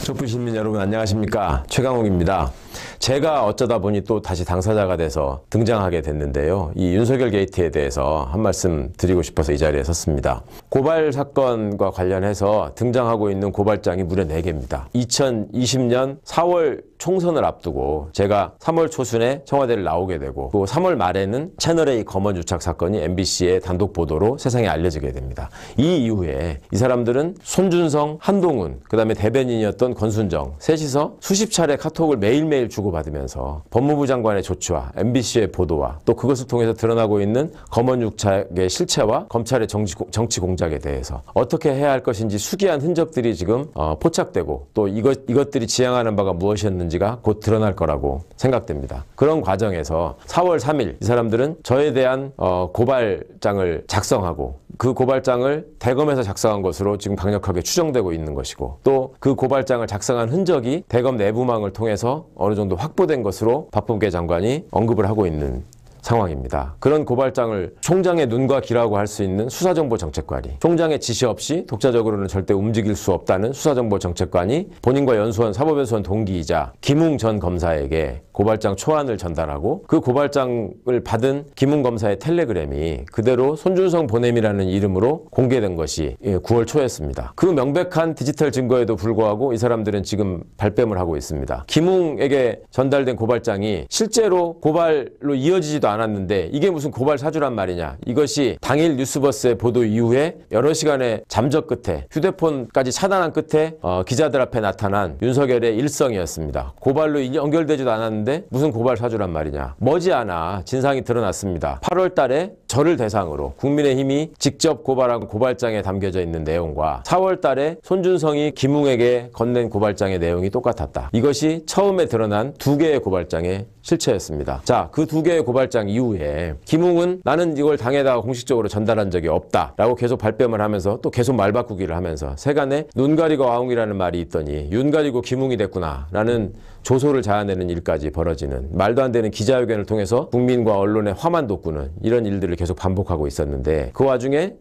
촛불 시민 여러분 안녕하십니까, 최강욱입니다. 제가 어쩌다 보니 또 다시 당사자가 돼서 등장하게 됐는데요. 이 윤석열 게이트에 대해서 한 말씀 드리고 싶어서 이 자리에 섰습니다. 고발 사건과 관련해서 등장하고 있는 고발장이 무려 4개입니다. 2020년 4월 총선을 앞두고 제가 3월 초순에 청와대를 나오게 되고, 또 3월 말에는 채널A 검언 유착 사건이 MBC의 단독 보도로 세상에 알려지게 됩니다. 이 이후에 이 사람들은 손준성, 한동훈, 그 다음에 대변인이었던 권순정 셋이서 수십 차례 카톡을 매일매일 주고받으면서 법무부 장관의 조치와 MBC의 보도와 또 그것을 통해서 드러나고 있는 검언 유착의 실체와 검찰의 정치 공작에 대해서 어떻게 해야 할 것인지 수기한 흔적들이 지금 포착되고, 또 이것들이 지향하는 바가 무엇이었는지가 곧 드러날 거라고 생각됩니다. 그런 과정에서 4월 3일 이 사람들은 저에 대한 고발장을 작성하고, 그 고발장을 대검에서 작성한 것으로 지금 강력하게 추정되고 있는 것이고, 또 그 고발장을 작성한 흔적이 대검 내부망을 통해서 어느 정도 확보된 것으로 박범계 장관이 언급을 하고 있는 상황입니다. 그런 고발장을 총장의 눈과 귀라고 할 수 있는 수사정보정책관이, 총장의 지시 없이 독자적으로는 절대 움직일 수 없다는 수사정보정책관이 본인과 연수원, 사법연수원 동기이자 김웅 전 검사에게 고발장 초안을 전달하고, 그 고발장을 받은 김웅 검사의 텔레그램이 그대로 손준성 보냄이라는 이름으로 공개된 것이 9월 초였습니다. 그 명백한 디지털 증거에도 불구하고 이 사람들은 지금 발뺌을 하고 있습니다. 김웅에게 전달된 고발장이 실제로 고발로 이어지지도 않았는데 이게 무슨 고발 사주란 말이냐. 이것이 당일 뉴스버스의 보도 이후에 여러 시간의 잠적 끝에, 휴대폰까지 차단한 끝에 기자들 앞에 나타난 윤석열의 일성이었습니다. 고발로 연결되지도 않았는데 무슨 고발 사주란 말이냐. 머지않아 진상이 드러났습니다. 8월 달에 저를 대상으로 국민의힘이 직접 고발한 고발장에 담겨져 있는 내용과 4월 달에 손준성이 김웅에게 건넨 고발장의 내용이 똑같았다. 이것이 처음에 드러난 2개의 고발장의 실체였습니다. 자, 그 2개의 고발장 이후에 김웅은 나는 이걸 당에다가 공식적으로 전달한 적이 없다 라고 계속 발뺌을 하면서 또 계속 말 바꾸기를 하면서 세간에 눈 가리고 아웅이라는 말이 있더니 윤 가리고 김웅이 됐구나 라는 조소를 자아내는 일까지 벌어지는, 말도 안 되는 기자회견을 통해서 국민과 언론의 화만 돋구는 이런 일들을 계속 반복하고 있었는데, 그 와중에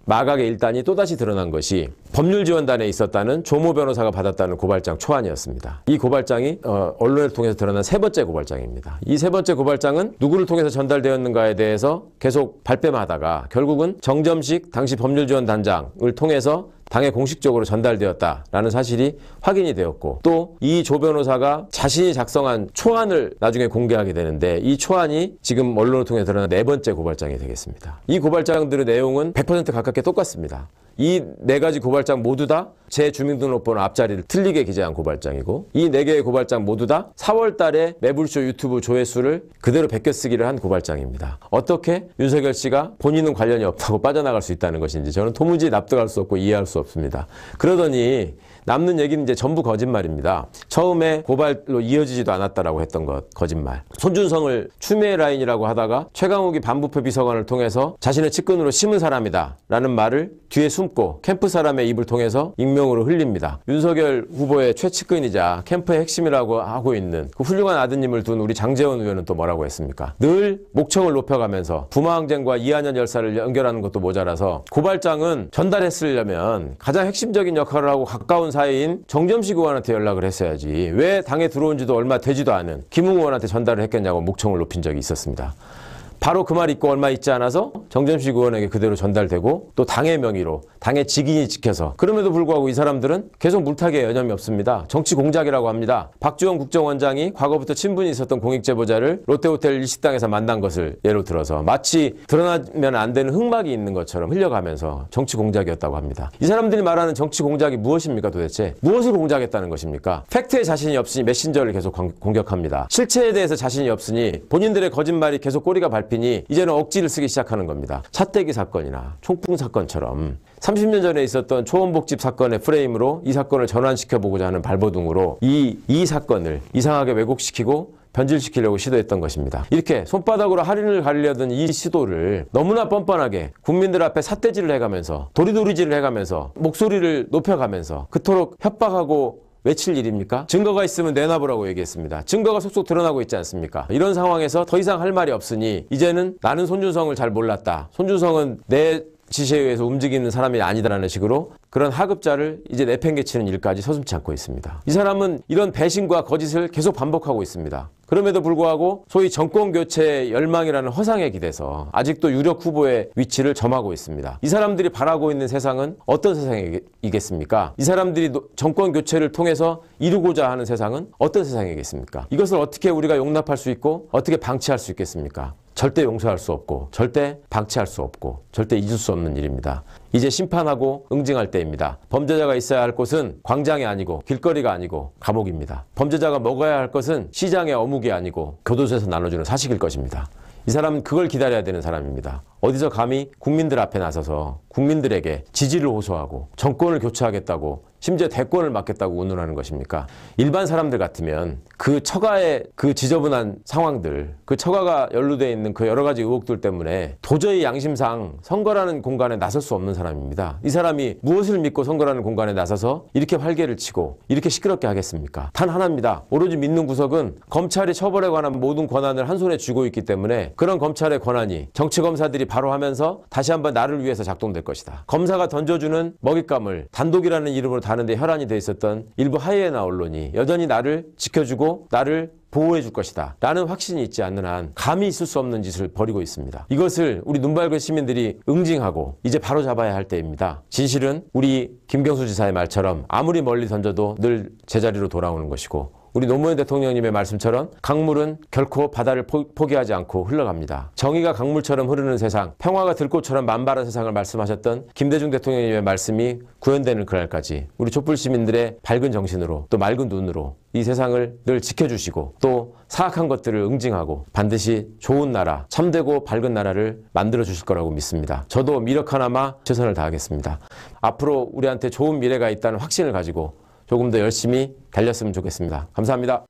마각의 일단이 또다시 드러난 것이 법률지원단에 있었다는 조모 변호사가 받았다는 고발장 초안이었습니다. 이 고발장이 언론을 통해서 드러난 3번째 고발장입니다. 이 3번째 고발장은 누구를 통해서 전달되었는가에 대해서 계속 발뺌하다가 결국은 정점식 당시 법률지원단장을 통해서 당에 공식적으로 전달되었다라는 사실이 확인이 되었고, 또 이 조 변호사가 자신이 작성한 초안을 나중에 공개하게 되는데, 이 초안이 지금 언론을 통해 드러난 4번째 고발장이 되겠습니다. 이 고발장들의 내용은 100% 가깝게 똑같습니다. 이 4가지 고발장 모두 다 제 주민등록번호 앞자리를 틀리게 기재한 고발장이고, 이 4개의 고발장 모두 다 4월 달에 매불쇼 유튜브 조회수를 그대로 베껴쓰기를 한 고발장입니다. 어떻게 윤석열 씨가 본인은 관련이 없다고 빠져나갈 수 있다는 것인지 저는 도무지 납득할 수 없고 이해할 수 없습니다. 그러더니 남는 얘기는 이제 전부 거짓말입니다. 처음에 고발로 이어지지도 않았다라고 했던 것 거짓말. 손준성을 추미애 라인이라고 하다가 최강욱이 반부패 비서관을 통해서 자신의 측근으로 심은 사람이다 라는 말을 뒤에 숨고 캠프 사람의 입을 통해서 익명으로 흘립니다. 윤석열 후보의 최측근이자 캠프의 핵심이라고 하고 있는 그 훌륭한 아드님을 둔 우리 장제원 의원은 또 뭐라고 했습니까? 늘 목청을 높여가면서 부마항쟁과 이한열 열사를 연결하는 것도 모자라서 고발장은 전달했으려면 가장 핵심적인 역할을 하고 가까운 사이인 정점식 의원한테 연락을 했어야지 왜 당에 들어온 지도 얼마 되지도 않은 김웅 의원한테 전달을 했겠냐고 목청을 높인 적이 있었습니다. 바로 그 말 있고 얼마 있지 않아서 정점식 의원에게 그대로 전달되고, 또 당의 명의로 당의 직인이 지켜서, 그럼에도 불구하고 이 사람들은 계속 물타기에 여념이 없습니다. 정치 공작이라고 합니다. 박주원 국정원장이 과거부터 친분이 있었던 공익제보자를 롯데호텔 일식당에서 만난 것을 예로 들어서 마치 드러나면 안 되는 흑막이 있는 것처럼 흘려가면서 정치 공작이었다고 합니다. 이 사람들이 말하는 정치 공작이 무엇입니까 도대체? 무엇을 공작했다는 것입니까? 팩트에 자신이 없으니 메신저를 계속 공격합니다. 실체에 대해서 자신이 없으니 본인들의 거짓말이 계속 꼬리가 밟히니 이제는 억지를 쓰기 시작하는 겁니다. 차떼기 사건이나 총풍 사건처럼 30년 전에 있었던 초원복집 사건의 프레임으로 이 사건을 전환시켜보고자 하는 발버둥으로 이 사건을 이상하게 왜곡시키고 변질시키려고 시도했던 것입니다. 이렇게 손바닥으로 할인을 가리려던 이 시도를 너무나 뻔뻔하게 국민들 앞에 삿대질을 해가면서 도리도리질을 해가면서 목소리를 높여가면서 그토록 협박하고 외칠 일입니까? 증거가 있으면 내놔보라고 얘기했습니다. 증거가 속속 드러나고 있지 않습니까? 이런 상황에서 더 이상 할 말이 없으니 이제는 나는 손준성을 잘 몰랐다. 손준성은 내 지시에 의해서 움직이는 사람이 아니다라는 식으로 그런 하급자를 이제 내팽개치는 일까지 서슴지 않고 있습니다. 이 사람은 이런 배신과 거짓을 계속 반복하고 있습니다. 그럼에도 불구하고 소위 정권교체 열망이라는 허상에 기대서 아직도 유력 후보의 위치를 점하고 있습니다. 이 사람들이 바라고 있는 세상은 어떤 세상이겠습니까? 이 사람들이 정권교체를 통해서 이루고자 하는 세상은 어떤 세상이겠습니까? 이것을 어떻게 우리가 용납할 수 있고 어떻게 방치할 수 있겠습니까? 절대 용서할 수 없고 절대 방치할 수 없고 절대 잊을 수 없는 일입니다. 이제 심판하고 응징할 때입니다. 범죄자가 있어야 할 곳은 광장이 아니고 길거리가 아니고 감옥입니다. 범죄자가 먹어야 할 것은 시장의 어묵이 아니고 교도소에서 나눠주는 사식일 것입니다. 이 사람은 그걸 기다려야 되는 사람입니다. 어디서 감히 국민들 앞에 나서서 국민들에게 지지를 호소하고 정권을 교체하겠다고 심지어 대권을 맡겠다고 운운하는 것입니까? 일반 사람들 같으면 그 처가의 그 지저분한 상황들, 그 처가가 연루되어 있는 그 여러 가지 의혹들 때문에 도저히 양심상 선거라는 공간에 나설 수 없는 사람입니다. 이 사람이 무엇을 믿고 선거라는 공간에 나서서 이렇게 활개를 치고 이렇게 시끄럽게 하겠습니까? 단 하나입니다. 오로지 믿는 구석은 검찰이 처벌에 관한 모든 권한을 한 손에 쥐고 있기 때문에 그런 검찰의 권한이 정치검사들이 바로 하면서 다시 한번 나를 위해서 작동될 것이다. 검사가 던져주는 먹잇감을 단독이라는 이름으로 다는데 혈안이 돼 있었던 일부 하이에나 언론이 여전히 나를 지켜주고 나를 보호해 줄 것이다 라는 확신이 있지 않는 한 감히 있을 수 없는 짓을 벌이고 있습니다. 이것을 우리 눈 밝은 시민들이 응징하고 이제 바로 잡아야 할 때입니다. 진실은 우리 김경수 지사의 말처럼 아무리 멀리 던져도 늘 제자리로 돌아오는 것이고 우리 노무현 대통령님의 말씀처럼 강물은 결코 바다를 포기하지 않고 흘러갑니다. 정의가 강물처럼 흐르는 세상, 평화가 들꽃처럼 만발한 세상을 말씀하셨던 김대중 대통령님의 말씀이 구현되는 그날까지 우리 촛불 시민들의 밝은 정신으로 또 맑은 눈으로 이 세상을 늘 지켜주시고 또 사악한 것들을 응징하고 반드시 좋은 나라, 참되고 밝은 나라를 만들어 주실 거라고 믿습니다. 저도 미력 하나마 최선을 다하겠습니다. 앞으로 우리한테 좋은 미래가 있다는 확신을 가지고 조금 더 열심히 달렸으면 좋겠습니다. 감사합니다.